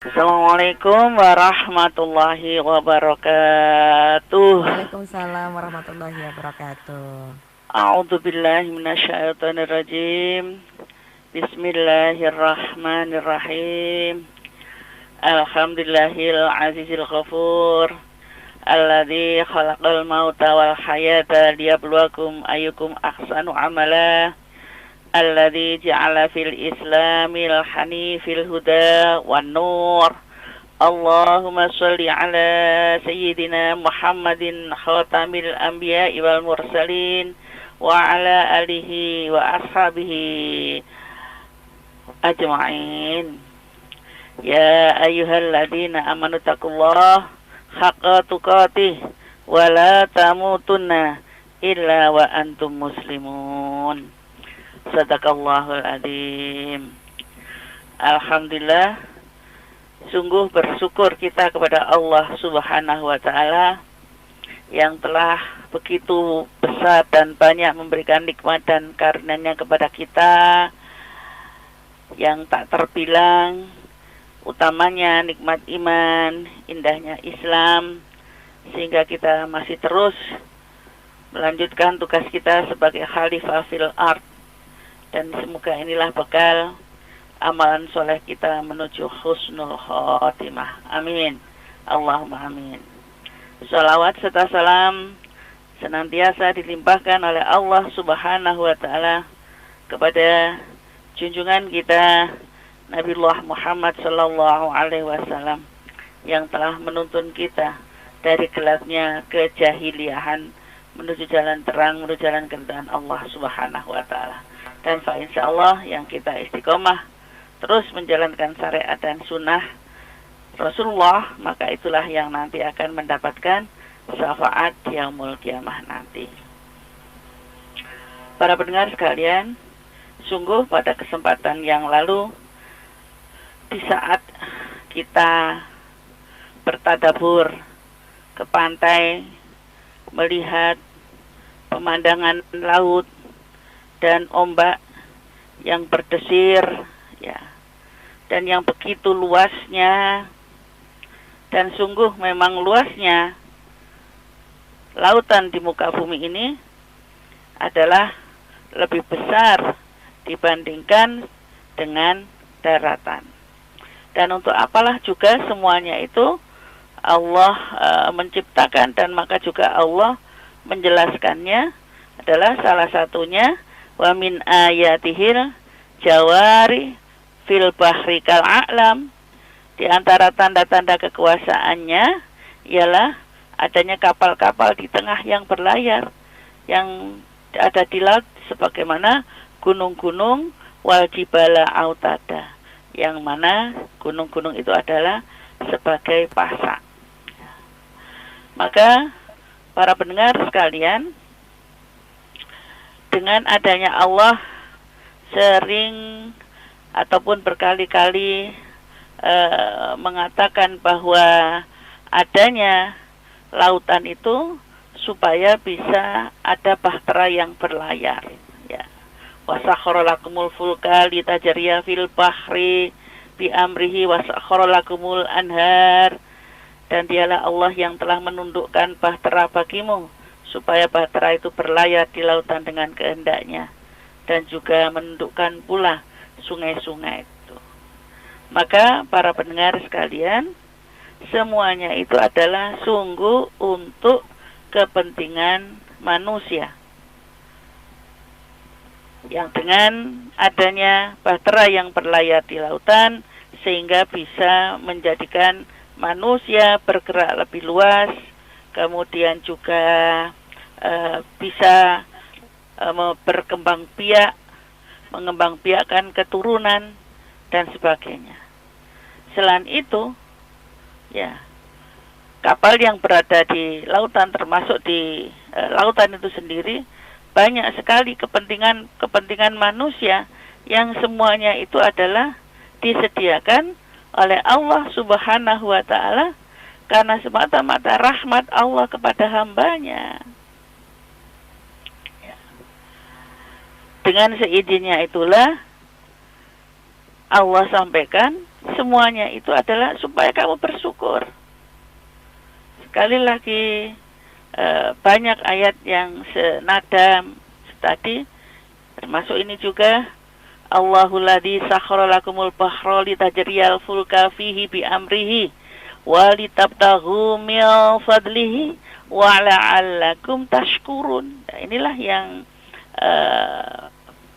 Assalamualaikum warahmatullahi wabarakatuh. Waalaikumsalam warahmatullahi wabarakatuh. A'udzu billahi minasyaitonir rajim. Bismillahirrahmanirrahim. Alhamdulillahil azizil ghafur. Alladzi khalaqal mauta wal hayata liyabluwakum ayyukum ahsanu amala. Alladzi ja'ala fil islamil hanifil huda wan nur. Allahumma sholli ala sayyidina Muhammadin khatamil anbiya'i wal mursalin wa ala alihi wa ashabihi ajma'in. Ya ayyuhalladzina amanu taqullaha haqqa tuqatih wa la tamutunna illa wa antum muslimun. Sadaqallahul adzim. Alhamdulillah, sungguh bersyukur kita kepada Allah Subhanahu wa Ta'ala yang telah begitu besar dan banyak memberikan nikmat dan karunia kepada kita yang tak terbilang, utamanya nikmat iman, indahnya Islam, sehingga kita masih terus melanjutkan tugas kita sebagai khalifah fil ard, dan semoga inilah bekal amalan soleh kita menuju husnul khotimah. Amin. Allahumma amin. Salawat serta salam senantiasa dilimpahkan oleh Allah Subhanahu wa Ta'ala kepada junjungan kita Nabiullah Muhammad sallallahu alaihi wasallam yang telah menuntun kita dari gelapnya kejahiliahan menuju jalan terang, menuju jalan keridhaan Allah Subhanahu wa Ta'ala. Dan insyaallah yang kita istiqomah terus menjalankan syariat dan sunnah Rasulullah, maka itulah yang nanti akan mendapatkan syafaat yaumul kiamah nanti. Para pendengar sekalian, sungguh pada kesempatan yang lalu, di saat kita bertadabur ke pantai, melihat pemandangan laut dan ombak yang berdesir, ya, dan yang begitu luasnya, dan sungguh memang luasnya lautan di muka bumi ini adalah lebih besar dibandingkan dengan daratan. Dan untuk apalah juga semuanya itu Allah menciptakan, dan maka juga Allah menjelaskannya adalah salah satunya wa min ayatihil jawari fil bahri kal a'lam. Di antara tanda-tanda kekuasaannya ialah adanya kapal-kapal di tengah yang berlayar, yang ada di laut, sebagaimana gunung-gunung wal jibala autada, yang mana gunung-gunung itu adalah sebagai pasak. Maka para pendengar sekalian, dengan adanya Allah sering ataupun berkali-kali mengatakan bahwa adanya lautan itu supaya bisa ada bahtera yang berlayar, ya. Wa sakhkhara lakumul fulka litajriya fil bahri bi amrihi wa sakhkhara lakumul anhar, dan dialah Allah yang telah menundukkan bahtera bagimu supaya bahtera itu berlayar di lautan dengan kehendaknya, dan juga menundukkan pula sungai-sungai itu. Maka para pendengar sekalian, semuanya itu adalah sungguh untuk kepentingan manusia, yang dengan adanya bahtera yang berlayar di lautan sehingga bisa menjadikan manusia bergerak lebih luas, kemudian juga bisa berkembang biak, mengembang biakkan keturunan dan sebagainya. Selain itu, ya, kapal yang berada di lautan, termasuk di lautan itu sendiri, banyak sekali kepentingan manusia yang semuanya itu adalah disediakan oleh Allah Subhanahu wa Ta'ala karena semata-mata rahmat Allah kepada hambanya. Dengan seizinnya itulah Allah sampaikan semuanya itu adalah supaya kamu bersyukur. Sekali lagi, banyak ayat yang senada tadi, termasuk ini juga, Allahul ladzi sakhkhara lakumul bahra litajriyal fulka fihi bi amrihi wa litabtaghu min fadlihi wa la'allakum tashkurun. Nah, inilah yang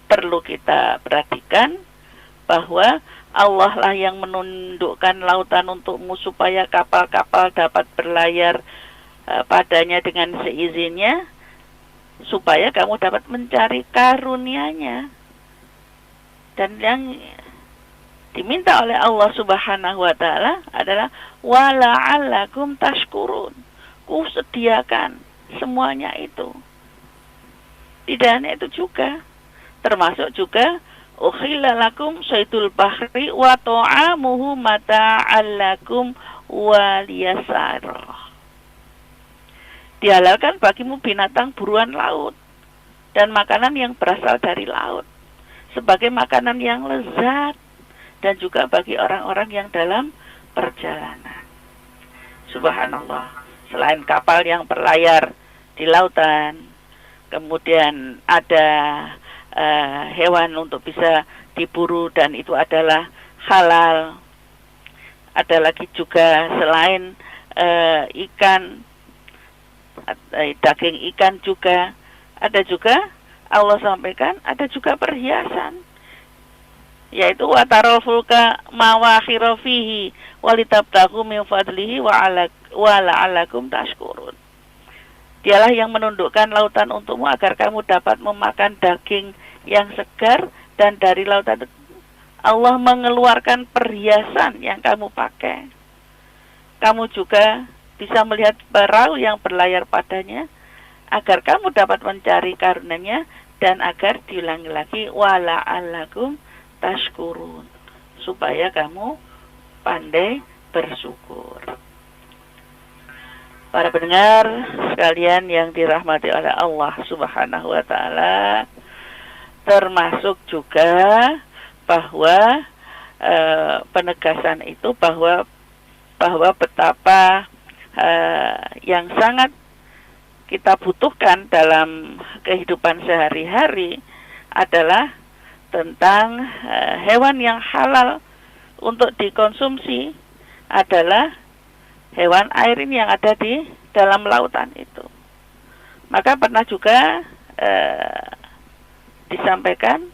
perlu kita perhatikan, bahwa Allah lah yang menundukkan lautan untukmu supaya kapal-kapal dapat berlayar padanya dengan seizinnya, supaya kamu dapat mencari karunia-Nya. Dan yang diminta oleh Allah Subhanahu wa ta'ala adalah wala'allakum tashkurun. Ku sediakan semuanya itu. Tidak hanya itu juga, termasuk juga ukhilla lakum syaidul bahri wa ta'amuhu mata'al lakum waliyasarah. Dihalalkan bagimu binatang buruan laut dan makanan yang berasal dari laut sebagai makanan yang lezat, dan juga bagi orang-orang yang dalam perjalanan. Subhanallah. Selain kapal yang berlayar di lautan, kemudian ada hewan untuk bisa diburu dan itu adalah halal. Ada lagi juga selain ikan, daging ikan juga, ada juga Allah sampaikan ada juga perhiasan, yaitu watarul fulka mawakhira fihi walitabtaghu min fadlihi wa la'allakum tashkurun. Dialah yang menundukkan lautan untukmu agar kamu dapat memakan daging yang segar, dan dari lautan Allah mengeluarkan perhiasan yang kamu pakai. Kamu juga bisa melihat perahu yang berlayar padanya agar kamu dapat mencari karunia-Nya, dan agar diulangi lagi wala'allakum tashkurun, supaya kamu pandai bersyukur. Para pendengar sekalian yang dirahmati oleh Allah Subhanahu wa ta'ala, termasuk juga bahwa penegasan itu bahwa betapa yang sangat kita butuhkan dalam kehidupan sehari-hari adalah tentang hewan yang halal untuk dikonsumsi adalah hewan air ini yang ada di dalam lautan itu. Maka pernah juga disampaikan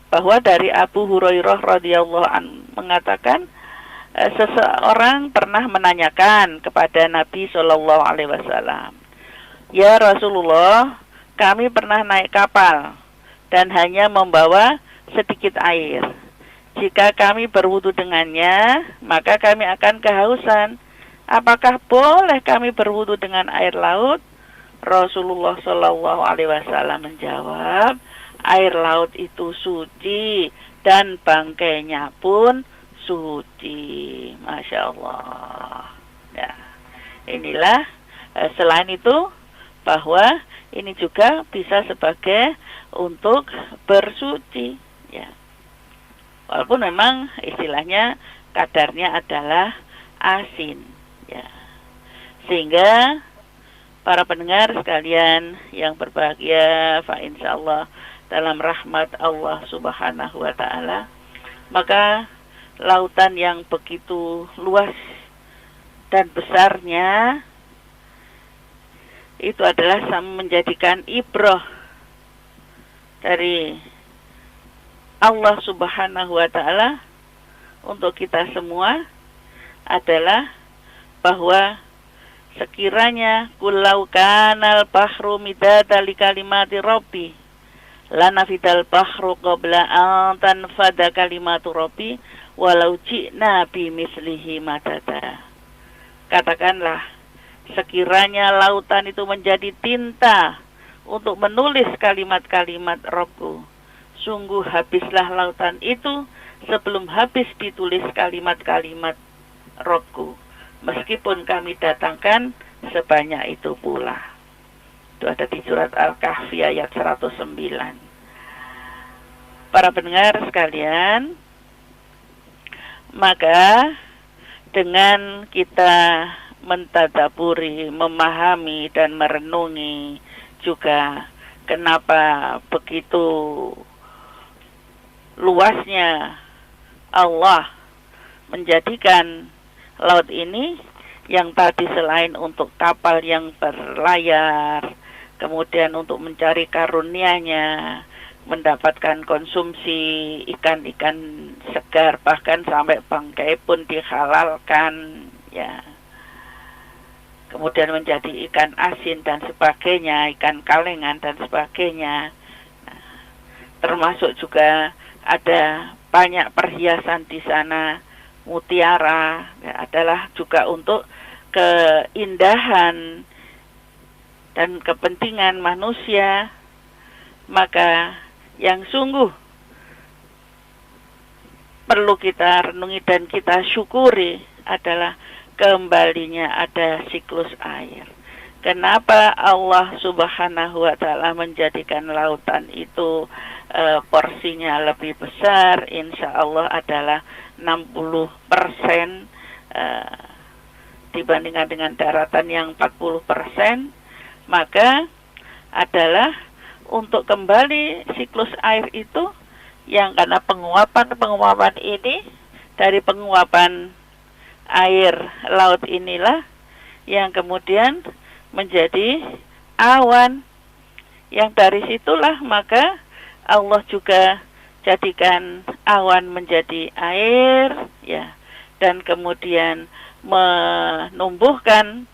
bahwa dari Abu Hurairah radhiyallahu anhu mengatakan, seseorang pernah menanyakan kepada Nabi Shallallahu alaihi wasallam, "Ya Rasulullah, kami pernah naik kapal dan hanya membawa sedikit air. Jika kami berwudu dengannya, maka kami akan kehausan. Apakah boleh kami berwudu dengan air laut?" Rasulullah Shallallahu alaihi wasallam menjawab, "Air laut itu suci dan bangkainya pun suci." Masya Allah. Ya, inilah selain itu bahwa ini juga bisa sebagai untuk bersuci, ya. Walaupun memang istilahnya kadarnya adalah asin, ya. Sehingga para pendengar sekalian yang berbahagia, fa insyaallah dalam rahmat Allah Subhanahu wa ta'ala, maka lautan yang begitu luas dan besarnya itu adalah menjadikan ibrah dari Allah Subhanahu wa ta'ala untuk kita semua, adalah bahwa sekiranya kulau kanal bahru midada li kalimati rabbi lanafidal bahru qabla an tanfada kalimatu rabbi walau ji'na bimislihi madada. Katakanlah, sekiranya lautan itu menjadi tinta untuk menulis kalimat-kalimat Rabbku, sungguh habislah lautan itu sebelum habis ditulis kalimat-kalimat Rabbku, meskipun kami datangkan sebanyak itu pula. Itu ada di surat Al-Kahfi ayat 109. Para pendengar sekalian, Maka dengan kita mentadaburi, memahami dan merenungi juga kenapa begitu luasnya Allah menjadikan laut ini yang tadi selain untuk kapal yang berlayar, kemudian untuk mencari karunia-Nya, mendapatkan konsumsi ikan-ikan segar, bahkan sampai bangkai pun dihalalkan, ya. Kemudian menjadi ikan asin dan sebagainya, ikan kalengan dan sebagainya. Nah, termasuk juga ada banyak perhiasan di sana, mutiara, ya, adalah juga untuk keindahan dan kepentingan manusia. Maka yang sungguh perlu kita renungi dan kita syukuri adalah kembalinya ada siklus air. Kenapa Allah Subhanahu wa Ta'ala menjadikan lautan itu porsinya lebih besar? Insya Allah adalah 60% dibandingkan dengan daratan yang 40%. Maka adalah untuk kembali siklus air itu yang karena penguapan ini dari penguapan air laut inilah yang kemudian menjadi awan, yang dari situlah maka Allah juga jadikan awan menjadi air, ya, dan kemudian menumbuhkan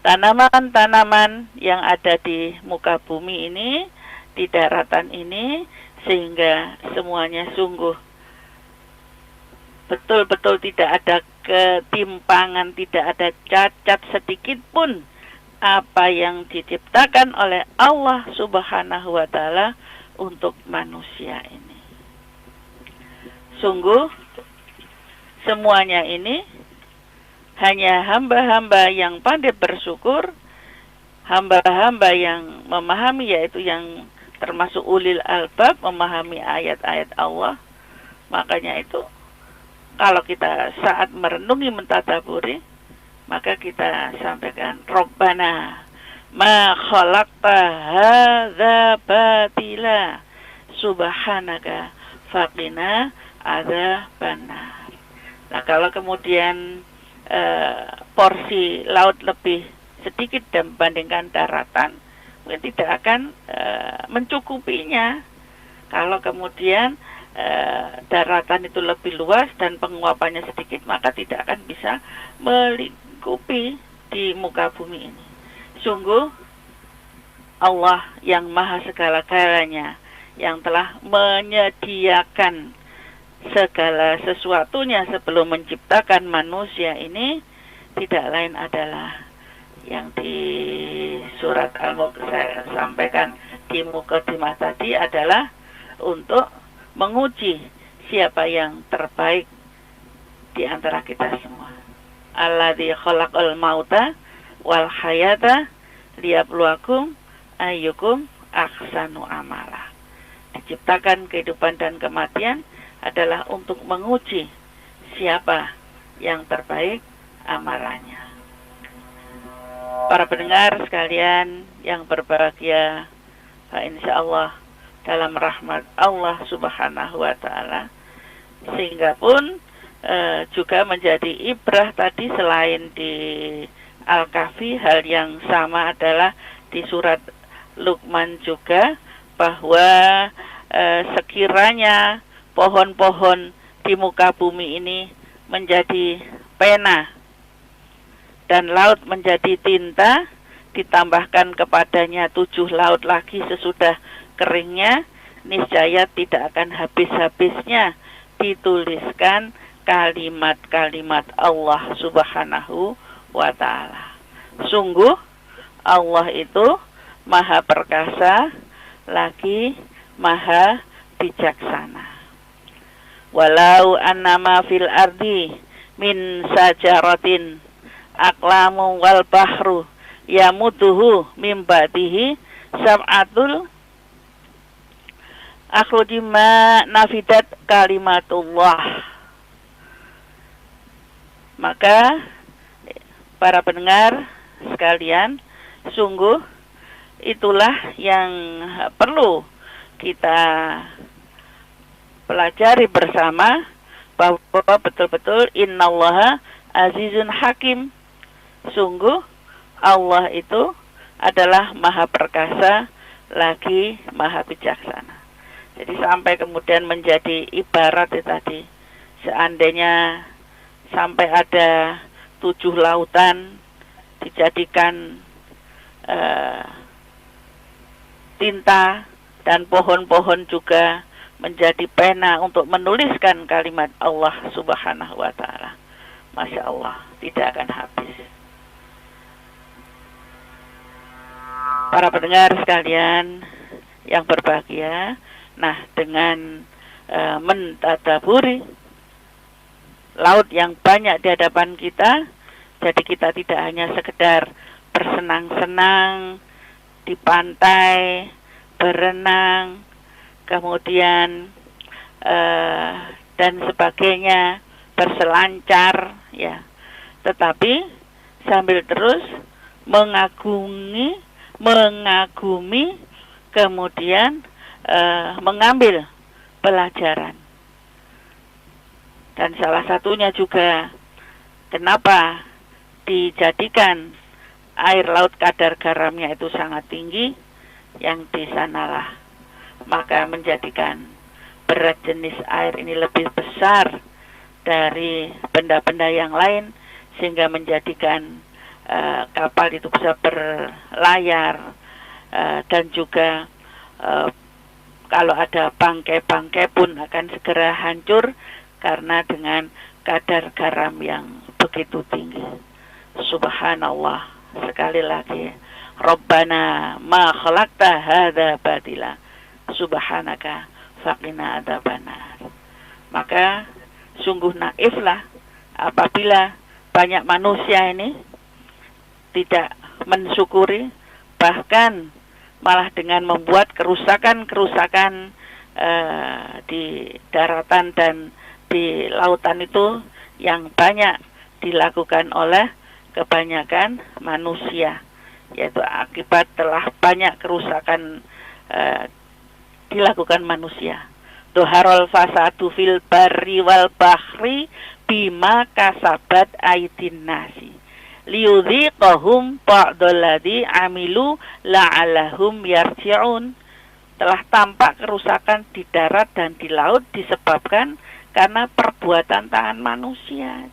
tanaman-tanaman yang ada di muka bumi ini, di daratan ini, sehingga semuanya sungguh betul-betul tidak ada ketimpangan, tidak ada cacat sedikit pun apa yang diciptakan oleh Allah Subhanahu wa Ta'ala untuk manusia ini. Sungguh semuanya ini hanya hamba-hamba yang pandai bersyukur, hamba-hamba yang memahami, yaitu yang termasuk ulil albab, memahami ayat-ayat Allah. Makanya itu kalau kita saat merenungi, mentadaburi, maka kita sampaikan, Rabbana ma khalaqta hadza batila subhanaka faqina adzabannar. Nah, kalau kemudian porsi laut lebih sedikit dibandingkan daratan, mungkin tidak akan mencukupinya. Kalau kemudian daratan itu lebih luas dan penguapannya sedikit, maka tidak akan bisa melingkupi di muka bumi ini. Sungguh Allah yang maha segala-galanya, yang telah menyediakan segala sesuatunya sebelum menciptakan manusia ini, tidak lain adalah yang di surat Al-Mulk saya sampaikan di mukadimah tadi, adalah untuk menguji siapa yang terbaik di antara kita semua. Alladzi khalaqal mauta wal hayata liyabluwakum ayyukum ahsanu amala. Diciptakan kehidupan dan kematian adalah untuk menguji siapa yang terbaik amalannya. Para pendengar sekalian yang berbahagia, insya Allah dalam rahmat Allah Subhanahu wa Ta'ala, sehingga pun juga menjadi ibrah tadi selain di Al-Kahfi, hal yang sama adalah di surat Luqman juga, bahwa sekiranya pohon-pohon di muka bumi ini menjadi pena dan laut menjadi tinta, ditambahkan kepadanya 7 laut lagi sesudah keringnya, niscaya tidak akan habis-habisnya dituliskan kalimat-kalimat Allah Subhanahu wa Ta'ala. Sungguh Allah itu maha perkasa lagi maha bijaksana. Walau annama fil ardi min sajaratin aqlamu wal bahru yamuduhu min ba'dihi sab'atul akhrujima nafidat kalimatullah. Maka para pendengar sekalian, sungguh itulah yang perlu kita pelajari bersama, bahwa betul-betul innallaha azizun hakim. Sungguh Allah itu adalah maha perkasa lagi maha bijaksana. Jadi sampai kemudian menjadi ibarat itu tadi, seandainya sampai ada 7 lautan dijadikan tinta, dan pohon-pohon juga menjadi pena untuk menuliskan kalimat Allah Subhanahu wa ta'ala. Masya Allah, tidak akan habis. Para pendengar sekalian yang berbahagia, nah dengan mentadaburi laut yang banyak di hadapan kita, jadi kita tidak hanya sekedar bersenang-senang di pantai, berenang, kemudian dan sebagainya, berselancar, ya, tetapi sambil terus mengagumi, kemudian mengambil pelajaran. Dan salah satunya juga kenapa dijadikan air laut kadar garamnya itu sangat tinggi, yang di sanalah maka menjadikan berat jenis air ini lebih besar dari benda-benda yang lain, sehingga menjadikan kapal itu bisa berlayar, dan juga kalau ada bangkai-bangkai pun akan segera hancur karena dengan kadar garam yang begitu tinggi. Subhanallah, sekali lagi, Rabbana ma khalaqta hadza batila subhanaka faqina adzabannar. Maka sungguh naiflah apabila banyak manusia ini tidak mensyukuri, bahkan malah dengan membuat kerusakan-kerusakan di daratan dan di lautan itu yang banyak dilakukan oleh kebanyakan manusia, yaitu akibat telah banyak kerusakan dilakukan manusia. Doharol fasadu fil barri wal bahri bima kasabat aidin nasi liyudhiqahum ba'dalladzi amilu la'allahum yarji'un. Telah tampak kerusakan di darat dan di laut disebabkan karena perbuatan tangan manusia.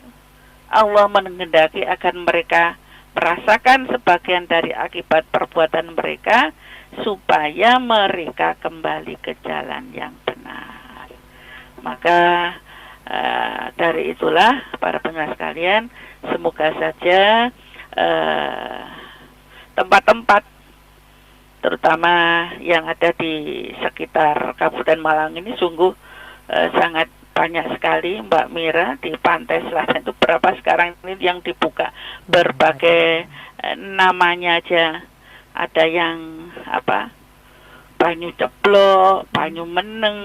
Allah menghendaki agar mereka merasakan sebagian dari akibat perbuatan mereka, supaya mereka kembali ke jalan yang benar. Maka dari itulah para pendengar sekalian, semoga saja tempat-tempat terutama yang ada di sekitar Kabupaten Malang ini sungguh sangat banyak sekali, Mbak Mira, di pantai selatan itu berapa sekarang ini yang dibuka, berbagai namanya aja. Ada yang Banyu Ceplok, Banyu Meneng,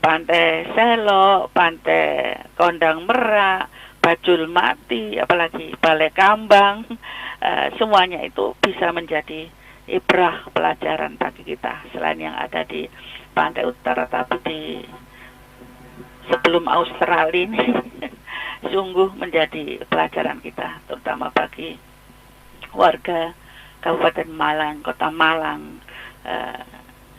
Pantai Selok, Pantai Kondang Merak, Bajul Mati, apalagi Balai Kambang, semuanya itu bisa menjadi ibrah pelajaran bagi kita. Selain yang ada di pantai utara, tapi di sebelum Australia ini sungguh menjadi pelajaran kita, terutama bagi warga Kabupaten Malang, Kota Malang,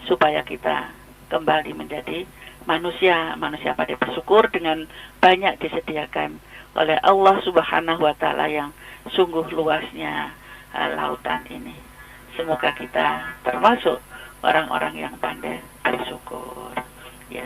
supaya kita kembali menjadi manusia pada bersyukur dengan banyak disediakan oleh Allah Subhanahu wa ta'ala yang sungguh luasnya lautan ini. Semoga kita termasuk orang-orang yang pandai bersyukur, ya.